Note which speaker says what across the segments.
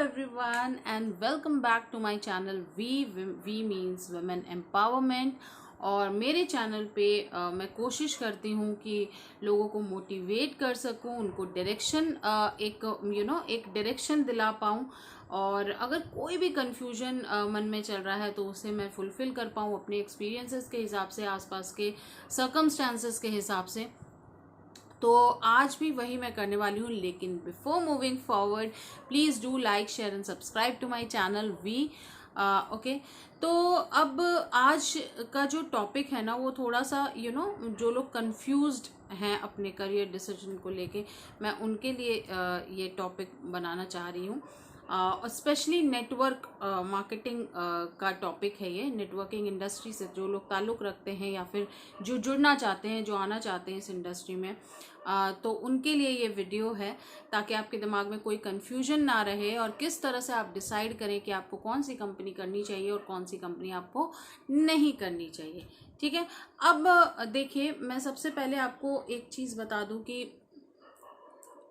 Speaker 1: everyone and welcome back to my channel V means women empowerment। और मेरे channel पे मैं कोशिश करती हूँ कि लोगों को मोटिवेट कर सकूँ, उनको डायरेक्शन एक डायरेक्शन दिला पाऊँ। और अगर कोई भी कंफ्यूजन मन में चल रहा है तो उसे मैं फुलफिल कर पाऊँ अपने एक्सपीरियंसेस के हिसाब से, आसपास के सर्कमस्टांसेस के हिसाब से। तो आज भी वही मैं करने वाली हूँ, लेकिन before moving forward please do like share and subscribe to my channel वी। ओके, तो अब आज का जो टॉपिक है ना वो थोड़ा सा जो लोग कंफ्यूज्ड हैं अपने करियर डिसीजन को लेके, मैं उनके लिए ये टॉपिक बनाना चाह रही हूँ। स्पेशली नेटवर्क मार्केटिंग का टॉपिक है ये। नेटवर्किंग इंडस्ट्री से जो लोग ताल्लुक़ रखते हैं या फिर जो जुड़ना चाहते हैं, जो आना चाहते हैं इस इंडस्ट्री में, तो उनके लिए ये वीडियो है, ताकि आपके दिमाग में कोई कन्फ्यूजन ना रहे और किस तरह से आप डिसाइड करें कि आपको कौन सी कंपनी करनी चाहिए और कौन सी कंपनी आपको नहीं करनी चाहिए। ठीक है, अब देखिए, मैं सबसे पहले आपको एक चीज़ बता दूं कि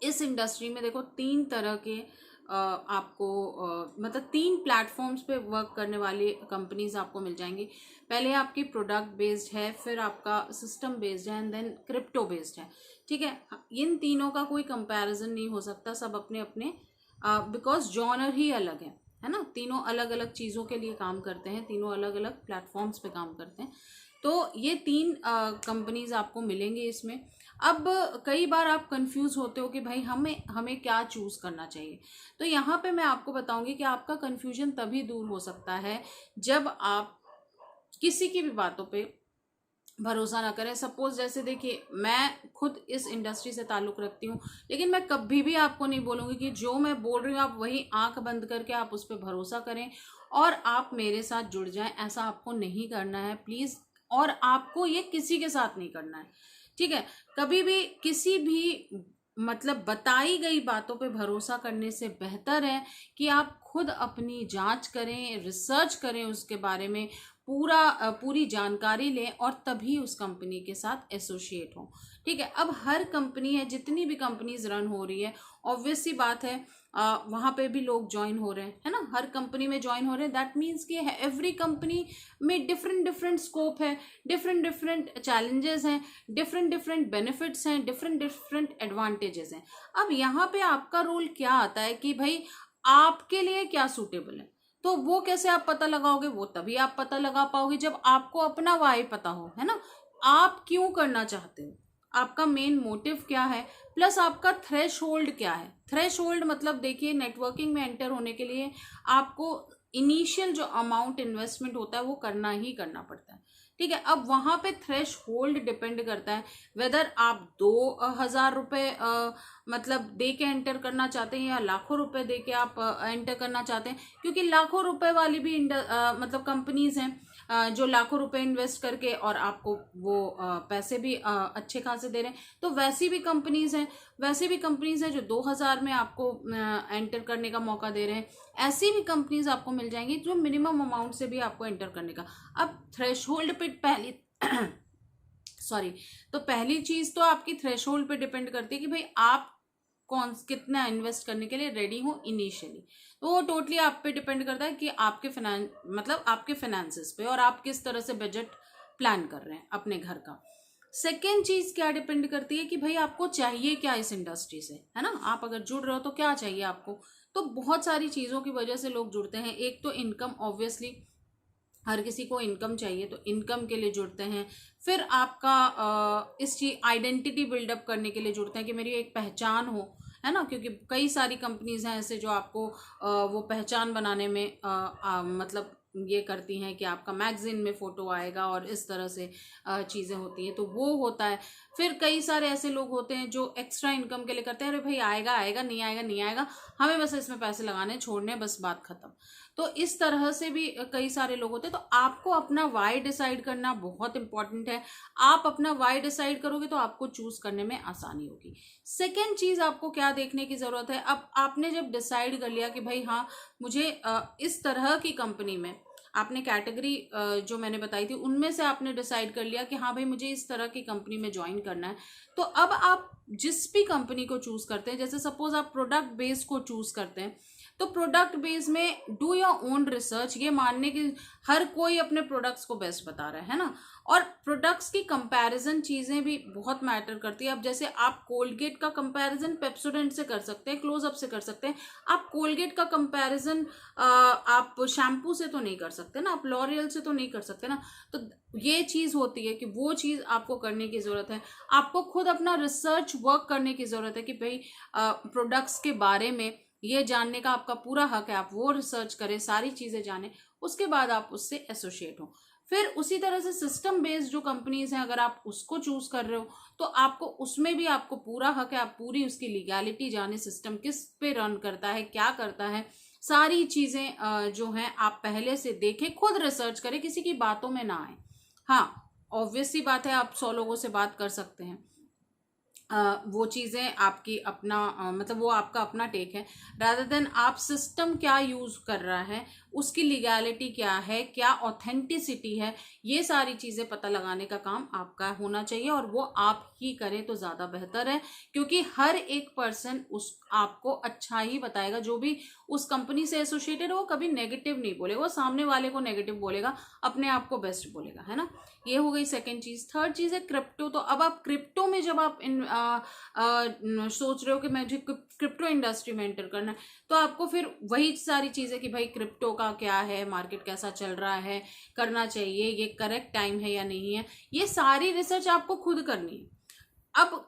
Speaker 1: इस इंडस्ट्री में देखो तीन तरह के आपको मतलब तीन प्लेटफॉर्म्स पे वर्क करने वाली कंपनीज आपको मिल जाएंगी। पहले आपकी प्रोडक्ट बेस्ड है, फिर आपका सिस्टम बेस्ड है एंड देन क्रिप्टो बेस्ड है। ठीक है, इन तीनों का कोई कंपैरिजन नहीं हो सकता, सब अपने अपने बिकॉज जॉनर ही अलग है ना। तीनों अलग अलग चीज़ों के लिए काम करते हैं, तीनों अलग अलग प्लेटफॉर्म्स पे काम करते हैं। तो ये तीन कंपनीज आपको मिलेंगे इसमें। अब कई बार आप कंफ्यूज होते हो कि भाई हमें क्या चूज करना चाहिए। तो यहाँ पे मैं आपको बताऊंगी कि आपका कंफ्यूजन तभी दूर हो सकता है जब आप किसी की भी बातों पे भरोसा ना करें। सपोज जैसे देखिए, मैं खुद इस इंडस्ट्री से ताल्लुक़ रखती हूँ, लेकिन मैं कभी भी आपको नहीं बोलूँगी कि जो मैं बोल रही हूँ आप वही आंख बंद करके आप उस पर भरोसा करें और आप मेरे साथ जुड़ जाएं। ऐसा आपको नहीं करना है प्लीज़, और आपको ये किसी के साथ नहीं करना है। ठीक है, कभी भी किसी भी मतलब बताई गई बातों पे भरोसा करने से बेहतर है कि आप खुद अपनी जांच करें, रिसर्च करें, उसके बारे में पूरी जानकारी लें और तभी उस कंपनी के साथ एसोसिएट हो। ठीक है, अब हर कंपनी है, जितनी भी कंपनीज रन हो रही है, ऑब्वियस सी बात है वहाँ पे भी लोग ज्वाइन हो रहे हैं, है ना। हर कंपनी में ज्वाइन हो रहे हैं, दैट मीन्स कि एवरी कंपनी में डिफरेंट डिफरेंट स्कोप है, डिफरेंट डिफरेंट चैलेंजेस हैं, डिफरेंट डिफरेंट बेनिफिट्स हैं, डिफरेंट डिफरेंट एडवांटेजेस हैं। अब यहाँ पे आपका रोल क्या आता है कि भाई आपके लिए क्या सूटेबल है। तो वो कैसे आप पता लगाओगे? वो तभी आप पता लगा पाओगे जब आपको अपना वाई पता हो, है ना। आप क्यों करना चाहते हो, आपका मेन मोटिव क्या है, प्लस आपका थ्रेश होल्ड क्या है। थ्रेश होल्ड मतलब देखिए, नेटवर्किंग में एंटर होने के लिए आपको इनिशियल जो अमाउंट इन्वेस्टमेंट होता है वो करना ही करना पड़ता है। ठीक है, अब वहां पे थ्रेश होल्ड डिपेंड करता है वेदर आप 2,000 रुपये मतलब दे के एंटर करना चाहते हैं या लाखों रुपए दे के आप एंटर करना चाहते हैं। क्योंकि लाखों रुपए वाली भी मतलब कंपनीज हैं जो लाखों रुपए इन्वेस्ट करके और आपको वो पैसे भी अच्छे खासे दे रहे हैं। तो वैसी भी कंपनीज हैं जो 2,000 में आपको एंटर करने का मौका दे रहे हैं। ऐसी भी कंपनीज आपको मिल जाएंगी जो मिनिमम अमाउंट से भी आपको एंटर करने का। अब थ्रेशहोल्ड पे पहली सॉरी, तो पहली चीज तो आपकी थ्रेशहोल्ड पे डिपेंड करती है कि भाई आप कितना इन्वेस्ट करने के लिए रेडी हो इनिशियली। तो वो टोटली आप पे डिपेंड करता है कि आपके आपके फाइनेंसेस पे और आप किस तरह से बजट प्लान कर रहे हैं अपने घर का। सेकेंड चीज क्या डिपेंड करती है कि भाई आपको चाहिए क्या इस इंडस्ट्री से, है ना। आप अगर जुड़ रहे हो तो क्या चाहिए आपको। तो बहुत सारी चीजों की वजह से लोग जुड़ते हैं। एक तो इनकम, ऑब्वियसली हर किसी को इनकम चाहिए, तो इनकम के लिए जुड़ते हैं। फिर आपका इस चीज आइडेंटिटी बिल्डअप करने के लिए जुड़ते हैं कि मेरी एक पहचान हो, है ना। क्योंकि कई सारी कंपनीज हैं ऐसे जो आपको वो पहचान बनाने में मतलब ये करती हैं कि आपका मैगजीन में फोटो आएगा और इस तरह से चीज़ें होती हैं, तो वो होता है। फिर कई सारे ऐसे लोग होते हैं जो एक्स्ट्रा इनकम के लिए करते हैं, अरे भाई आएगा आएगा, नहीं आएगा नहीं आएगा, हमें बस इसमें पैसे लगाने छोड़ने, बस बात खत्म। तो इस तरह से भी कई सारे लोग होते हैं। तो आपको अपना वाई डिसाइड करना बहुत इंपॉर्टेंट है। आप अपना वाई डिसाइड करोगे तो आपको चूज करने में आसानी होगी। सेकेंड चीज आपको क्या देखने की जरूरत है, अब आपने जब डिसाइड कर लिया कि भाई हाँ मुझे इस तरह की कंपनी में, आपने कैटेगरी जो मैंने बताई थी उनमें से आपने डिसाइड कर लिया कि हाँ भाई मुझे इस तरह की कंपनी में ज्वाइन करना है, तो अब आप जिस भी कंपनी को चूज करते हैं, जैसे सपोज आप प्रोडक्ट बेस्ड को चूज करते हैं, तो प्रोडक्ट बेस में डू योर ओन रिसर्च, ये मानने की हर कोई अपने प्रोडक्ट्स को बेस्ट बता रहा है ना। और प्रोडक्ट्स की कंपैरिजन चीजें भी बहुत मैटर करती है। अब जैसे आप कोलगेट का कंपैरिजन पेप्सोडेंट से कर सकते हैं, क्लोजअप से कर सकते हैं, आप कोलगेट का कंपैरिजन आप शैम्पू से तो नहीं कर सकते ना, आप लॉरियल से तो नहीं कर सकते ना। तो ये चीज होती है कि वो चीज आपको करने की जरूरत है, आपको खुद अपना रिसर्च वर्क करने की जरूरत है कि भाई प्रोडक्ट्स के बारे में ये जानने का आपका पूरा हक है, आप वो रिसर्च करें, सारी चीजें जानें, उसके बाद आप उससे एसोसिएट हो। फिर उसी तरह से सिस्टम बेस्ड जो कंपनीज हैं, अगर आप उसको चूज कर रहे हो तो आपको उसमें भी आपको पूरा हक है, आप पूरी उसकी लीगैलिटी जाने, सिस्टम किस पे रन करता है, क्या करता है, सारी चीजें जो हैं आप पहले से देखें, खुद रिसर्च करें, किसी की बातों में ना आए। हाँ, ऑब्वियस सी बात है, आप 100 लोगों से बात कर सकते हैं, वो चीज़ें आपकी अपना मतलब वो आपका अपना टेक है, रादर देन आप सिस्टम क्या यूज़ कर रहा है, उसकी लीगैलिटी क्या है, क्या ऑथेंटिसिटी है, ये सारी चीज़ें पता लगाने का काम आपका होना चाहिए, और वो आप ही करें तो ज़्यादा बेहतर है। क्योंकि हर एक पर्सन उस आपको अच्छा ही बताएगा, जो भी उस कंपनी से एसोसिएटेड हो, कभी नेगेटिव नहीं बोलेगा, वो सामने वाले को नेगेटिव बोलेगा, अपने आप को बेस्ट बोलेगा, है ना। ये हो गई सेकंड चीज। थर्ड चीज है क्रिप्टो। तो अब आप क्रिप्टो में जब आप सोच रहे हो कि मुझे क्रिप्टो इंडस्ट्री में एंटर करना है, तो आपको फिर वही सारी चीजें कि भाई क्रिप्टो का क्या है, मार्केट कैसा चल रहा है, करना चाहिए, ये करेक्ट टाइम है या नहीं है, ये सारी रिसर्च आपको खुद करनी है। अब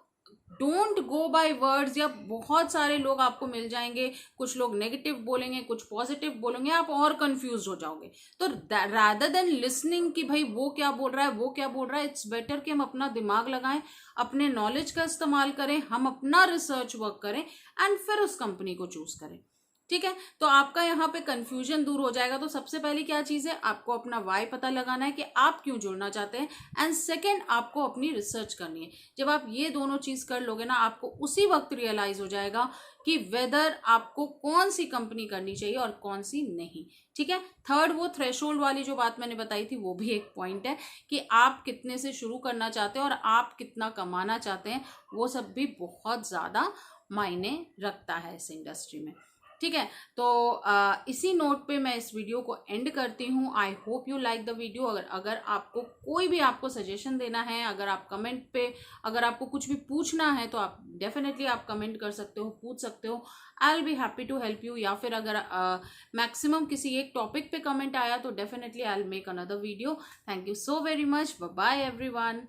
Speaker 1: डोंट गो बाय वर्ड्स, या बहुत सारे लोग आपको मिल जाएंगे, कुछ लोग नेगेटिव बोलेंगे, कुछ पॉजिटिव बोलेंगे, आप और कंफ्यूज हो जाओगे। तो रादर देन लिसनिंग कि भाई वो क्या बोल रहा है, वो क्या बोल रहा है, इट्स बेटर कि हम अपना दिमाग लगाएं, अपने नॉलेज का इस्तेमाल करें, हम अपना रिसर्च वर्क करें, एंड फिर उस कंपनी को चूज करें। ठीक है, तो आपका यहाँ पे कंफ्यूजन दूर हो जाएगा। तो सबसे पहले क्या चीज है, आपको अपना वाई पता लगाना है कि आप क्यों जुड़ना चाहते हैं, एंड सेकंड आपको अपनी रिसर्च करनी है। जब आप ये दोनों चीज कर लोगे ना, आपको उसी वक्त रियलाइज हो जाएगा कि वेदर आपको कौन सी कंपनी करनी चाहिए और कौन सी नहीं। ठीक है, थर्ड वो थ्रेशोल्ड वाली जो बात मैंने बताई थी, वो भी एक पॉइंट है कि आप कितने से शुरू करना चाहते हैं और आप कितना कमाना चाहते हैं, वो सब भी बहुत ज्यादा मायने रखता है इस इंडस्ट्री में। ठीक है, तो इसी नोट पे मैं इस वीडियो को एंड करती हूँ। I hope you like the video. अगर आपको कोई भी आपको सजेशन देना है, अगर आप कमेंट पे, अगर आपको कुछ भी पूछना है, तो आप डेफिनेटली आप कमेंट कर सकते हो, पूछ सकते हो। I will be happy to help you. या फिर अगर मैक्सिमम किसी एक टॉपिक पे कमेंट आया तो definitely I will make another video. Thank you so very much. Bye bye everyone.